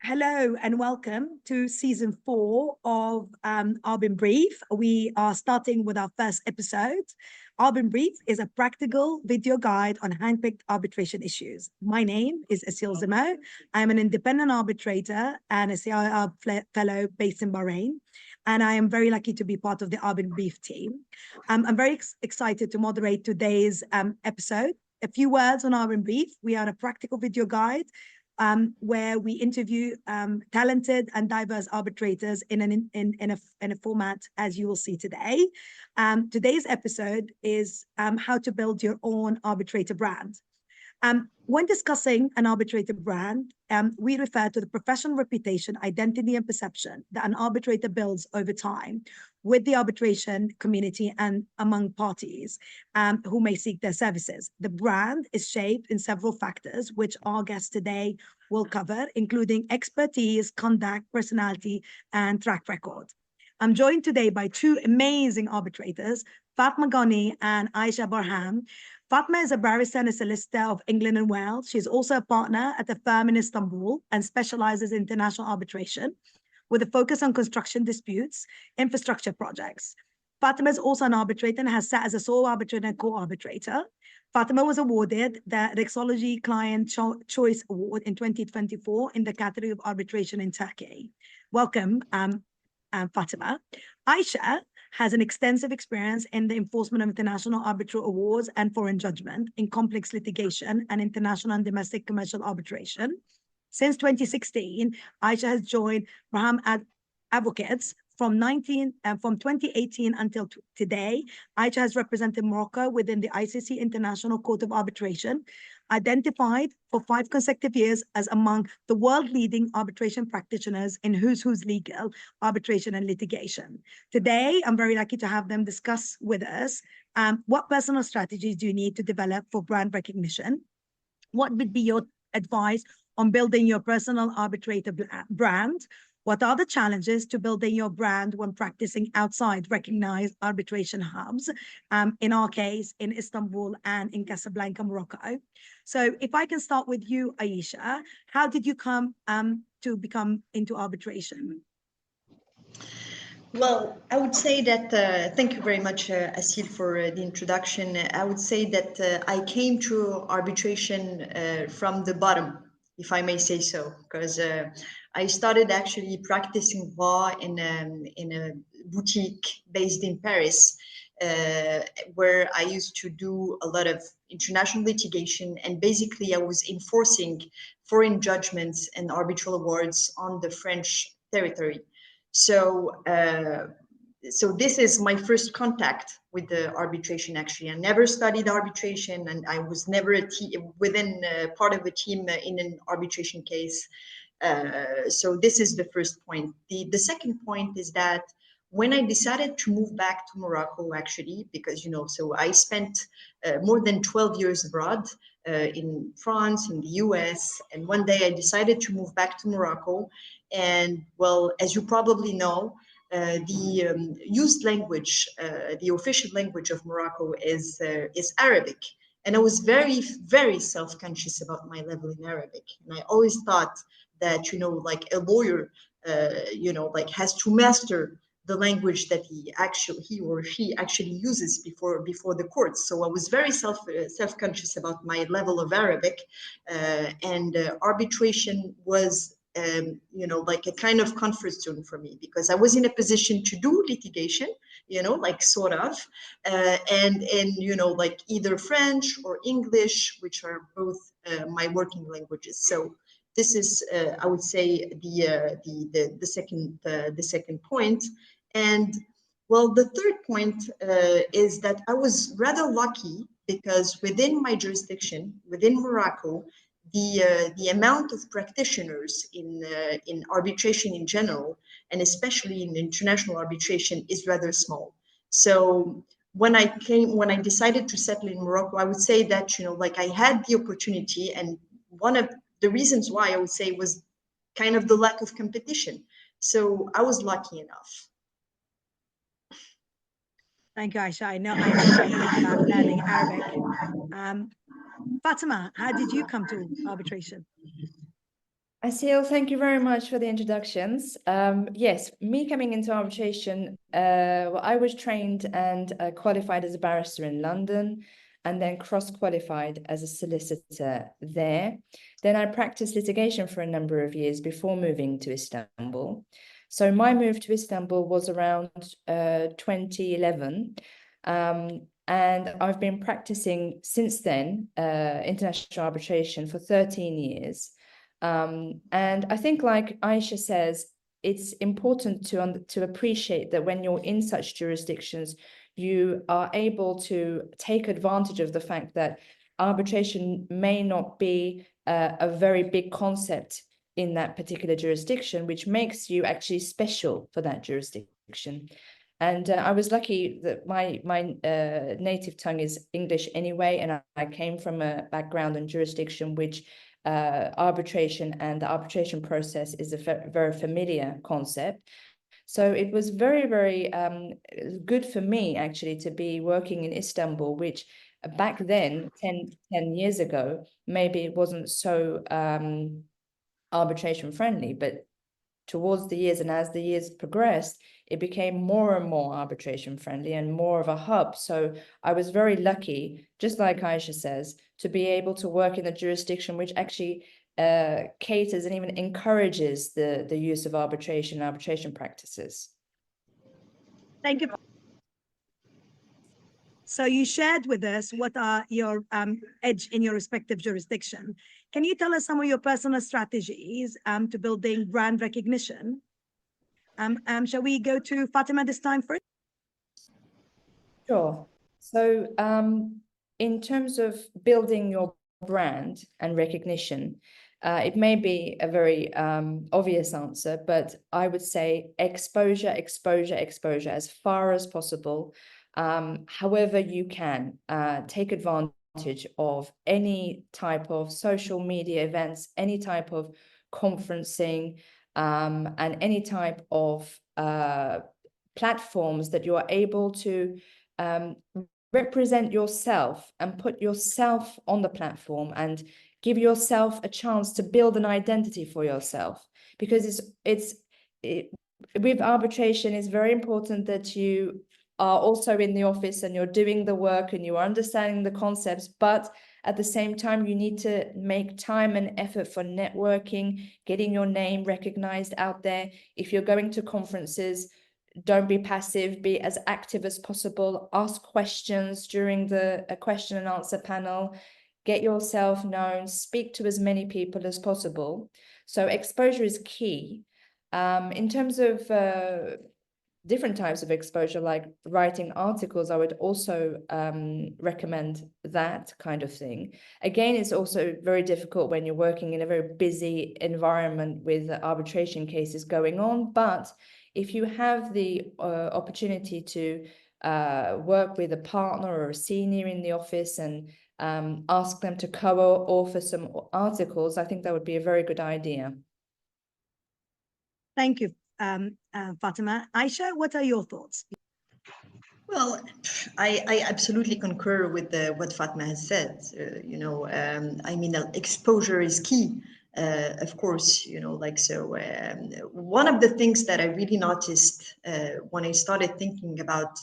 Hello and welcome to season 4 of ARBinBRIEF. We are starting with our first episode. ARBinBRIEF is a practical video guide on handpicked arbitration issues. My name is Assel Zimmo. I'm an independent arbitrator and a CIR fellow based in Bahrain. And I am very lucky to be part of the ARBinBRIEF team. I'm very excited to moderate today's episode. A few words on ARBinBRIEF. We are a practical video guide where we interview talented and diverse arbitrators in a format as you will see today. Today's episode is how to build your own arbitrator brand. When discussing an arbitrator brand, we refer to the professional reputation, identity, and perception that an arbitrator builds over time with the arbitration community and among parties who may seek their services. The brand is shaped in several factors, which our guest today will cover, including expertise, conduct, personality, and track record. I'm joined today by two amazing arbitrators, Fatma Guney and Aicha Brahma. Fatma is a barrister and a solicitor of England and Wales. She's also a partner at a firm in Istanbul and specializes in international arbitration with a focus on construction disputes, infrastructure projects. Fatma is also an arbitrator and has sat as a sole arbitrator and co-arbitrator. Fatma was awarded the Rizology Client Choice Award in 2024 in the category of arbitration in Turkey. Welcome, Fatma. Aicha has an extensive experience in the enforcement of international arbitral awards and foreign judgment in complex litigation and international and domestic commercial arbitration. Since 2016, Aicha has joined Brahma Advocates from 2018 until today. Aicha has represented Morocco within the ICC International Court of Arbitration, identified for 5 consecutive years as among the world-leading arbitration practitioners in who's legal, arbitration, and litigation. Today, I'm very lucky to have them discuss with us what personal strategies do you need to develop for brand recognition? What would be your advice on building your personal arbitrator brand? What are the challenges to building your brand when practicing outside recognized arbitration hubs? In our case, in Istanbul and in Casablanca, Morocco. So if I can start with you, Aicha, how did you come to become into arbitration? Well, I would say that, thank you very much, Assel, for the introduction. I would say that I came to arbitration from the bottom, if I may say so, because I started actually practicing law in a boutique based in Paris, where I used to do a lot of international litigation, and basically I was enforcing foreign judgments and arbitral awards on the French territory. So this is my first contact with the arbitration. Actually, I never studied arbitration, and I was never within part of a team in an arbitration case. So this is the first point. The second point is that when I decided to move back to Morocco, actually, because, so I spent more than 12 years abroad in France, in the US, and one day I decided to move back to Morocco. And well, as you probably know, the used language, the official language of Morocco is Arabic. And I was very, very self-conscious about my level in Arabic. And I always thought that, like a lawyer, like has to master the language that he or she actually uses before the courts. So I was very self-conscious about my level of Arabic, and arbitration was like a kind of comfort zone for me, because I was in a position to do litigation, like sort of, and like either French or English, which are both my working languages. So this is, I would say, the second point. And well, the third point is that I was rather lucky, because within my jurisdiction, within Morocco, the amount of practitioners in arbitration in general, and especially in international arbitration, is rather small. So when I decided to settle in Morocco, I would say that, like I had the opportunity, and one of the reasons why I would say was kind of the lack of competition. So I was lucky enough. Thank you, Aicha. I know about learning Arabic. Fatma, how did you come to arbitration? Assel, thank you very much for the introductions. Yes, me coming into arbitration, well, I was trained and qualified as a barrister in London, and then cross-qualified as a solicitor there. Then I practiced litigation for a number of years before moving to Istanbul. So my move to Istanbul was around 2011. And I've been practicing since then, international arbitration for 13 years. And I think, like Aicha says, it's important to appreciate that when you're in such jurisdictions, you are able to take advantage of the fact that arbitration may not be a very big concept in that particular jurisdiction, which makes you actually special for that jurisdiction. And I was lucky that my native tongue is English anyway, and I came from a background and jurisdiction which arbitration and the arbitration process is a very familiar concept. So it was very, very good for me, actually, to be working in Istanbul, which back then, 10 years ago, maybe it wasn't so arbitration friendly, but towards the years and as the years progressed, it became more and more arbitration friendly and more of a hub. So I was very lucky, just like Aicha says, to be able to work in a jurisdiction which actually caters and even encourages the use of arbitration and arbitration practices. Thank you. So you shared with us what are your edge in your respective jurisdiction. Can you tell us some of your personal strategies to building brand recognition? Shall we go to Fatima this time first? Sure. So in terms of building your brand and recognition, it may be a very obvious answer, but I would say exposure, exposure, exposure as far as possible. However you can, take advantage of any type of social media events, any type of conferencing, and any type of platforms that you are able to represent yourself and put yourself on the platform and give yourself a chance to build an identity for yourself. Because with arbitration, it's very important that you are also in the office and you're doing the work and you are understanding the concepts, but at the same time, you need to make time and effort for networking, getting your name recognized out there. If you're going to conferences, don't be passive, be as active as possible, ask questions during the question and answer panel, get yourself known, speak to as many people as possible. So exposure is key. In terms of different types of exposure, like writing articles, I would also recommend that kind of thing. Again, it's also very difficult when you're working in a very busy environment with arbitration cases going on, but if you have the opportunity to work with a partner or a senior in the office and ask them to co-author some articles, I think that would be a very good idea. Thank you, Fatima. Aicha, what are your thoughts? Well, I absolutely concur with what Fatma has said. I mean, exposure is key. Of course, one of the things that I really noticed when I started thinking about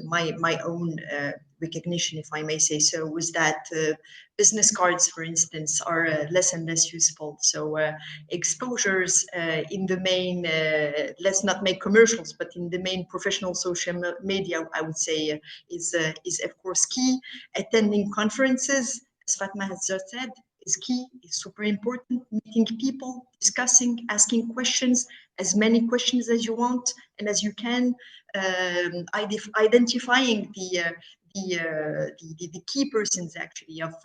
my own recognition, if I may say so, was that business cards, for instance, are less and less useful. So exposures in the main, let's not make commercials, but in the main professional social media, I would say is of course key. Attending conferences, as Fatma has just said, is key, is super important. Meeting people, discussing, asking questions, as many questions as you want and as you can, identifying the key persons actually of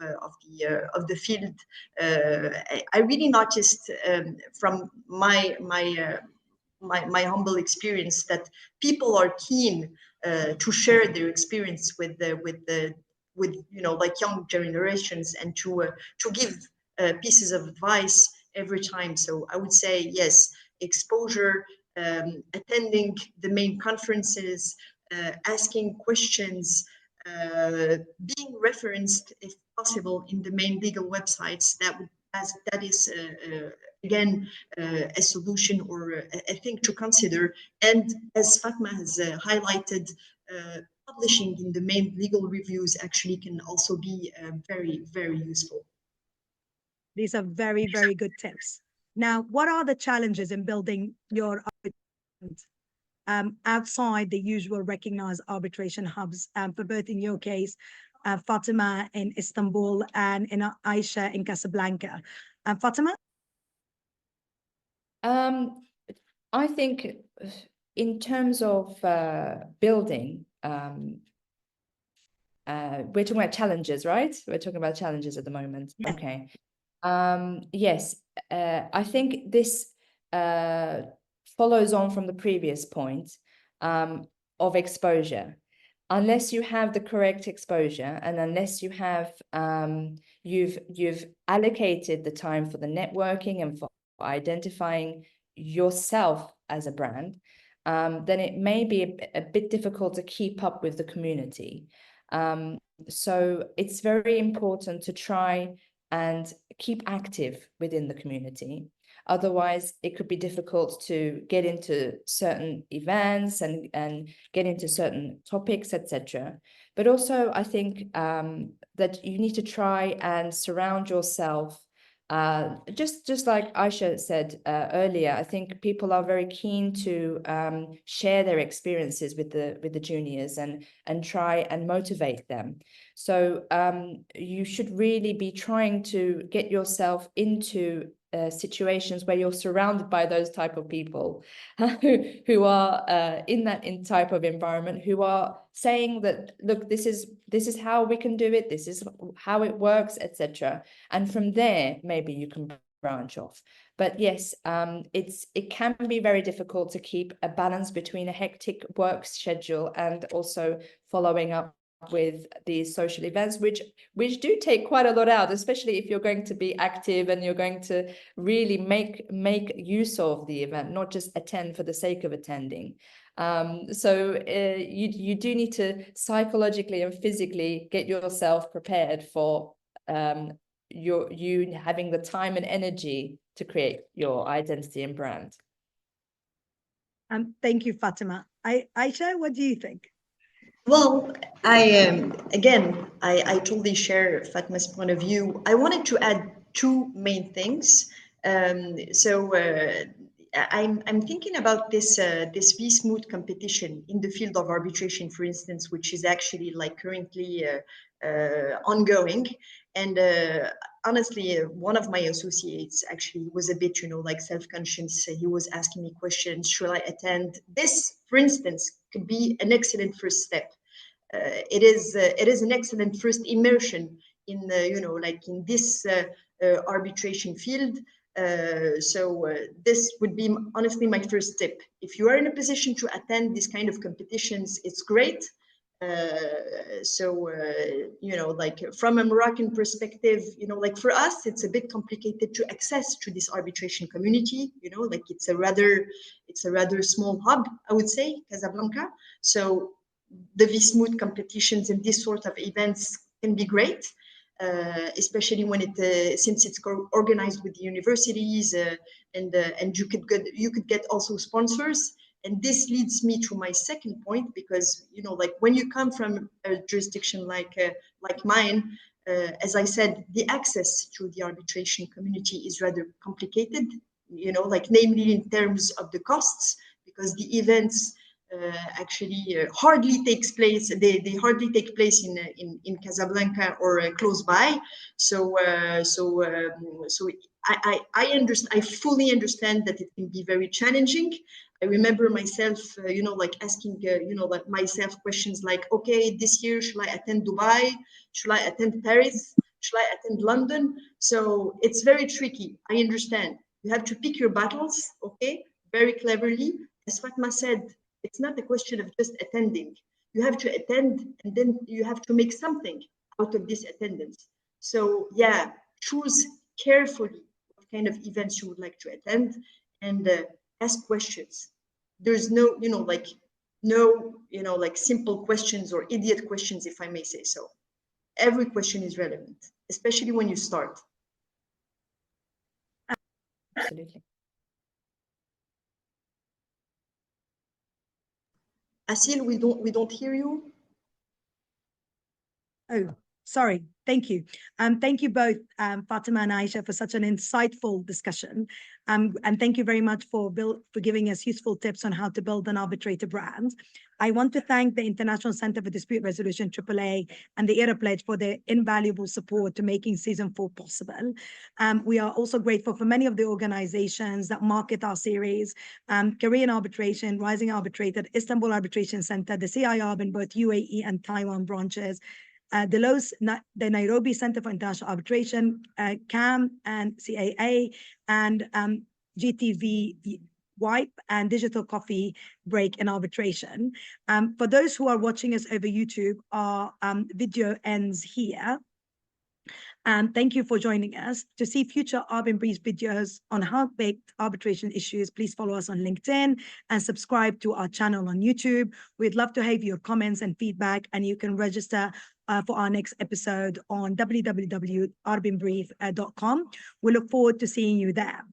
the field. I really noticed from my humble experience that people are keen to share their experience with like young generations and to give pieces of advice every time. So I would say yes, exposure, attending the main conferences, asking questions, being referenced if possible in the main legal websites. That is again, a solution or a thing to consider. And as Fatma has highlighted, publishing in the main legal reviews actually can also be very, very useful. These are very, very good tips. Now, what are the challenges in building your outside the usual recognized arbitration hubs, for both in your case, Fatima in Istanbul and in Aicha in Casablanca? Fatima? I think in terms of building, we're talking about challenges, right? We're talking about challenges at the moment. Yeah. Okay. Yes, I think this follows on from the previous point of exposure. Unless you have the correct exposure, and unless you have you've allocated the time for the networking and for identifying yourself as a brand, then it may be a bit difficult to keep up with the community. So it's very important to try and keep active within the community. Otherwise, it could be difficult to get into certain events and get into certain topics, etc. But also, I think that you need to try and surround yourself. Just like Aicha said earlier, I think people are very keen to share their experiences with the juniors and try and motivate them. So you should really be trying to get yourself into situations where you're surrounded by those type of people who are in that type of environment, who are saying that, look, this is how we can do it, this is how it works, etc. And from there, maybe you can branch off. But yes, it can be very difficult to keep a balance between a hectic work schedule and also following up with these social events, which do take quite a lot out, especially if you're going to be active and you're going to really make use of the event, not just attend for the sake of attending. So you do need to psychologically and physically get yourself prepared for you having the time and energy to create your identity and brand. Thank you, Fatima. Aicha, what do you think? Well, I totally share Fatma's point of view. I wanted to add two main things. I'm thinking about this 𝗔𝗥𝗕𝗙𝗏 competition in the field of arbitration, for instance, which is actually like currently ongoing. And honestly, one of my associates actually was a bit, like self-conscious. He was asking me questions. Should I attend? This, for instance, could be an excellent first step. It is an excellent first immersion in in this arbitration field. This would be honestly my first tip. If you are in a position to attend this kind of competitions, it's great. From a Moroccan perspective, like for us, it's a bit complicated to access to this arbitration community. It's a rather small hub, I would say, Casablanca. So the 𝗔𝗥𝗕𝗏 competitions and this sort of events can be great, especially when since it's organized with the universities, and you could get also sponsors. And this leads me to my second point, because when you come from a jurisdiction like mine, as I said, the access to the arbitration community is rather complicated, namely in terms of the costs, because the events actually hardly takes place. They hardly take place in Casablanca or close by. So I understand. I fully understand that it can be very challenging. I remember myself, asking, myself questions like, okay, this year, should I attend Dubai? Should I attend Paris? Should I attend London? So it's very tricky. I understand. You have to pick your battles, okay, very cleverly. As Fatma said, it's not a question of just attending. You have to attend, and then you have to make something out of this attendance. So yeah, choose carefully what kind of events you would like to attend, and ask questions. There's no, simple questions or idiot questions, if I may say so. Every question is relevant, especially when you start. Absolutely. Assel, we don't hear you. Oh, sorry. Thank you. Thank you both, Fatima and Aicha, for such an insightful discussion. And thank you very much for giving us useful tips on how to build an arbitrator brand. I want to thank the International Center for Dispute Resolution, AAA, and the ERA Pledge for their invaluable support to making season 4 possible. We are also grateful for many of the organizations that market our series, Korean Arbitration, Rising Arbitrator, Istanbul Arbitration Center, the CIARB in both UAE and Taiwan branches, the Nairobi Center for International Arbitration, CAM and CAA, and GTV Wipe and Digital Coffee Break in Arbitration. For those who are watching us over YouTube, our video ends here. Thank you for joining us. To see future ARBinBRIEF videos on handpicked arbitration issues, please follow us on LinkedIn and subscribe to our channel on YouTube. We'd love to have your comments and feedback, and you can register for our next episode on www.arbinbrief.com. We look forward to seeing you there.